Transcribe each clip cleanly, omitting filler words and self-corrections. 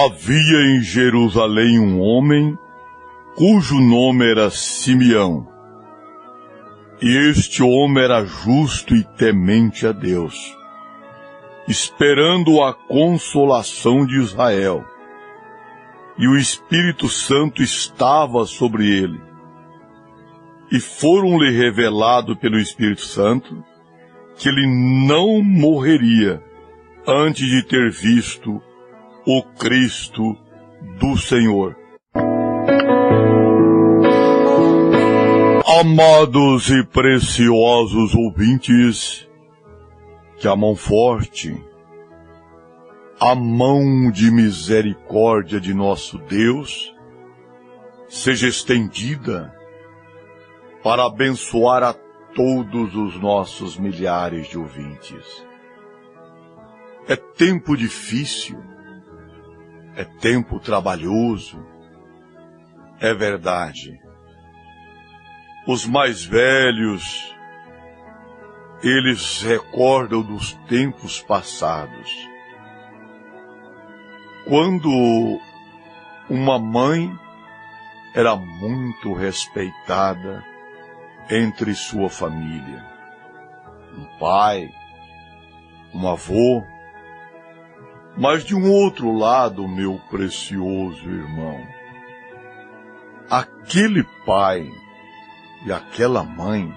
Havia em Jerusalém um homem cujo nome era Simeão. E este homem era justo e temente a Deus, esperando a consolação de Israel. E o Espírito Santo estava sobre ele. E foram-lhe revelado pelo Espírito Santo que ele não morreria antes de ter visto o Cristo do Senhor. Amados e preciosos ouvintes, que a mão forte, a mão de misericórdia de nosso Deus, seja estendida para abençoar a todos os nossos milhares de ouvintes. É tempo difícil, é tempo trabalhoso, é verdade. Os mais velhos, eles recordam dos tempos passados, quando uma mãe era muito respeitada entre sua família. Um pai, um avô. Mas de um outro lado, meu precioso irmão, aquele pai e aquela mãe,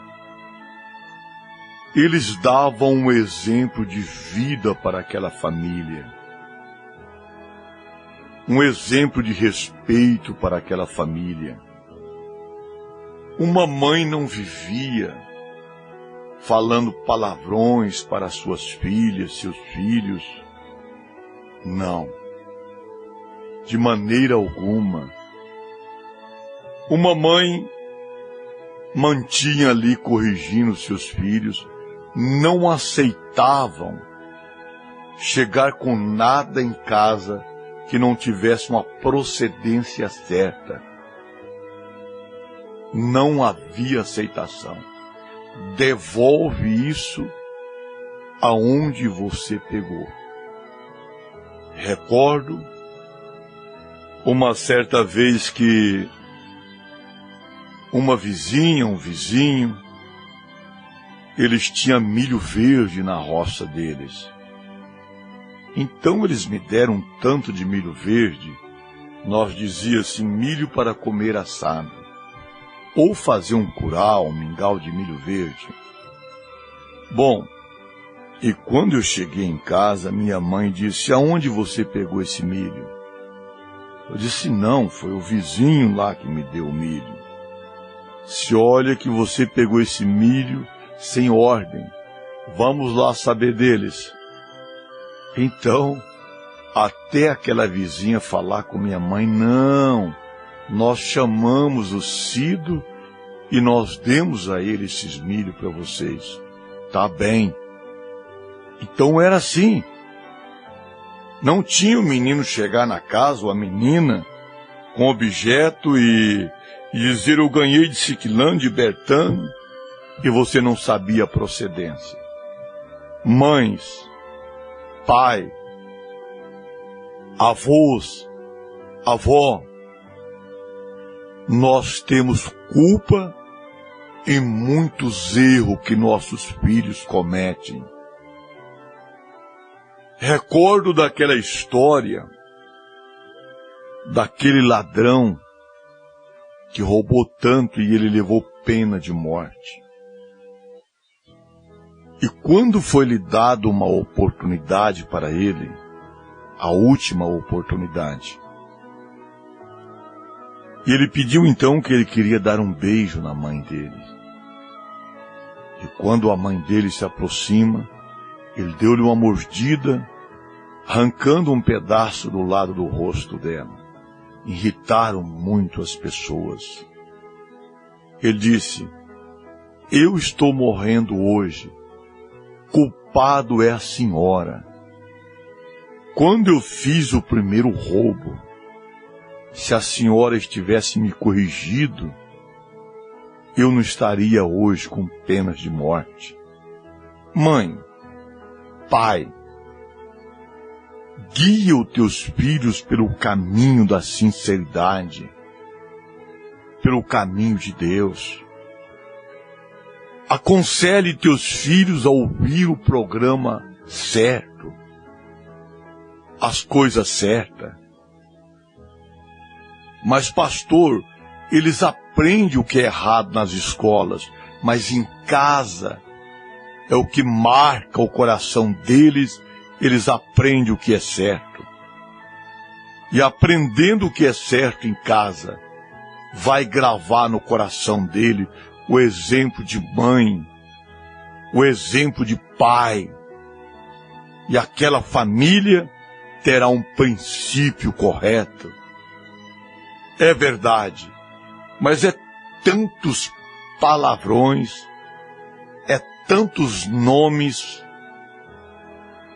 eles davam um exemplo de vida para aquela família, um exemplo de respeito para aquela família. Uma mãe não vivia falando palavrões para suas filhas, seus filhos. Não, de maneira alguma. Uma mãe mantinha ali corrigindo seus filhos, não aceitavam chegar com nada em casa que não tivesse uma procedência certa. Não havia aceitação. Devolve isso aonde você pegou. Recordo uma certa vez que uma vizinha, um vizinho, eles tinham milho verde na roça deles. Então eles me deram um tanto de milho verde, nós dizíamos assim, milho para comer assado, ou fazer um curau, um mingau de milho verde. Bom, e quando eu cheguei em casa, minha mãe disse, aonde você pegou esse milho? Eu disse, não, foi o vizinho lá que me deu o milho. Se olha que você pegou esse milho sem ordem, vamos lá saber deles. Então, até aquela vizinha falar com minha mãe, não, nós chamamos o Cido e nós demos a ele esses milho para vocês. Tá bem. Então era assim. Não tinha o menino chegar na casa, ou a menina, com objeto e dizer, eu ganhei de Ciclano, de Bertano, e você não sabia a procedência. Mães, pai, avós, avó, nós temos culpa em muitos erros que nossos filhos cometem. Recordo daquela história, daquele ladrão que roubou tanto e ele levou pena de morte. E quando foi-lhe dado uma oportunidade para ele, a última oportunidade, e ele pediu então que ele queria dar um beijo na mãe dele. E quando a mãe dele se aproxima, ele deu-lhe uma mordida, arrancando um pedaço do lado do rosto dela. Irritaram muito as pessoas. Ele disse, eu estou morrendo hoje, culpado é a senhora. Quando eu fiz o primeiro roubo, se a senhora estivesse me corrigido, eu não estaria hoje com penas de morte. Mãe, pai, guia os teus filhos pelo caminho da sinceridade, pelo caminho de Deus. Aconselhe teus filhos a ouvir o programa certo, as coisas certas. Mas, pastor, eles aprendem o que é errado nas escolas, mas em casa é o que marca o coração deles, eles aprendem o que é certo. E aprendendo o que é certo em casa, vai gravar no coração dele o exemplo de mãe, o exemplo de pai. E aquela família terá um princípio correto. É verdade, mas é tantos palavrões, é tantos nomes.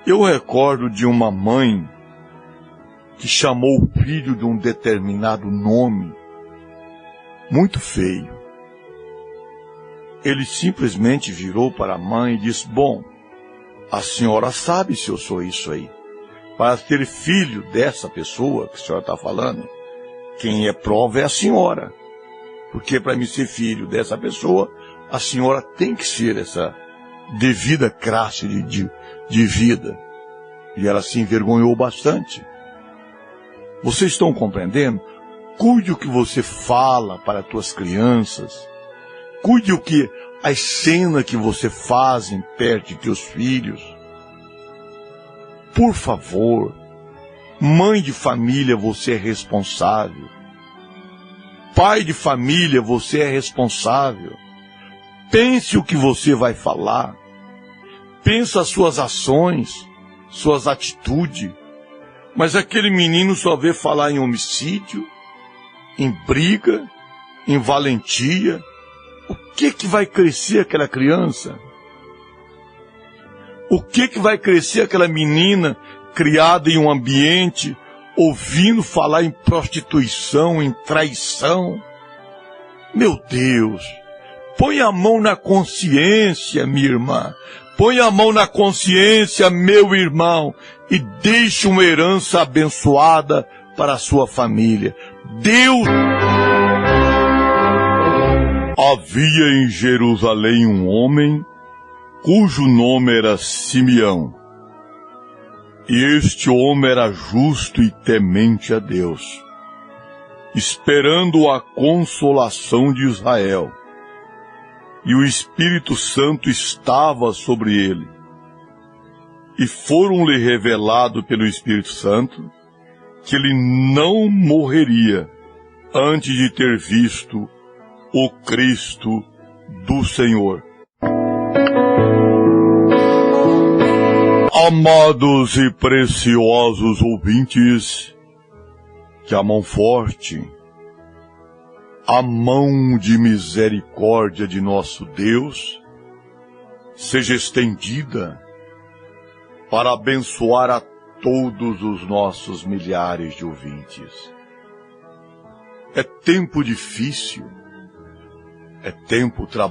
Eu recordo de uma mãe que chamou o filho de um determinado nome, muito feio. Ele simplesmente virou para a mãe e disse: bom, a senhora sabe se eu sou isso aí. Para ser filho dessa pessoa que a senhora está falando, quem é prova é a senhora. Porque para me ser filho dessa pessoa, a senhora tem que ser essa devida classe de vida. E ela se envergonhou bastante. Vocês estão compreendendo? Cuide o que você fala para as tuas crianças. Cuide o que as cenas que você faz perto de teus filhos. Por favor, mãe de família, você é responsável. Pai de família, você é responsável. Pense o que você vai falar. Pense as suas ações, suas atitudes. Mas aquele menino só vê falar em homicídio, em briga, em valentia. O que vai crescer aquela criança? O que vai crescer aquela menina criada em um ambiente, ouvindo falar em prostituição, em traição? Meu Deus, põe a mão na consciência, minha irmã. Põe a mão na consciência, meu irmão, e deixe uma herança abençoada para a sua família. Deus... Havia em Jerusalém um homem cujo nome era Simeão. E este homem era justo e temente a Deus, esperando a consolação de Israel. E o Espírito Santo estava sobre ele. E foram-lhe revelado pelo Espírito Santo que ele não morreria antes de ter visto o Cristo do Senhor. Amados e preciosos ouvintes, que a mão forte, a mão de misericórdia de nosso Deus, seja estendida para abençoar a todos os nossos milhares de ouvintes. É tempo difícil, é tempo trabalhoso.